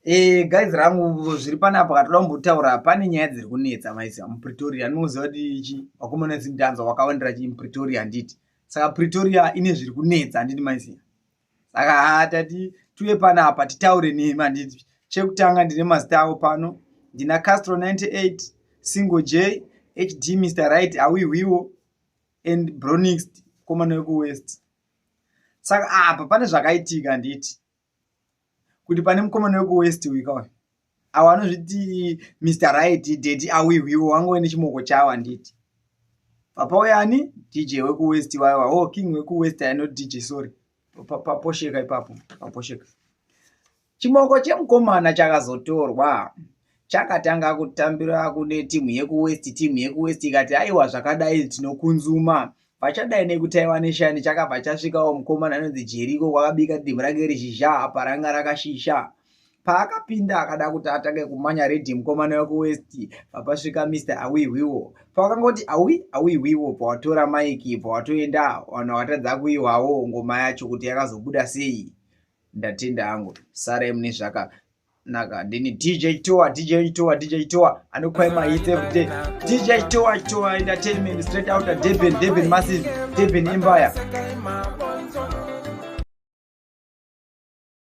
Guys rangu zviri panapa katoda kumbotaura pane nyaya dziri kunetsa maisa muPretoria. Ndinoziva kuti ichi wakomana Zindanza wakawandira chi muPretoria handiti. Saka Pretoria ine zviri kunetsa handiti maisa. Saka tati tuye panapa titaure nemi handiti. Chekutanga ndine mazita avo pano. Ndina Castro 98, Single J, HD Mr. Right, Awiwiwo and Bronix komana wekuWest. Saka apa pane zvakaitika handiti. Kuti pane mukomana wekuWest wika awa anozviti Mr. Right Daddy Awiwiwo wangu ene chimoko chawo handiti. Papa uyani DJ wekuWest waiwa King wekuWest I not DJ sorry. Paposheka ipapo paposheka. Chimoko chemukomana chakazotorwa chakatanga kutambira kune timu yekuWest ikati aiwa zvakadai tinokunzuma. Pachadai nekutaiwa neshani chakabva chasvikawo mukomana anonzi Jeriko kwakabika dimbu rake rishizha apa ranga rakashisha. Paakapinda akada kuti atange kumanya redhi mukomana wekuWest papasvika Mr. Awiwiwo. Pakangoti Awiwiwo pawatora maiki pawatoenda vanhu watadza kuiwawo ngoma yacho kuti yakazobuda sei. Ndatenda hangu sare mune zvakanaka ndini DJ Toa anokupai mahits every day. DJ Toa Entertainment straight out of Durban Massive Durban Empire.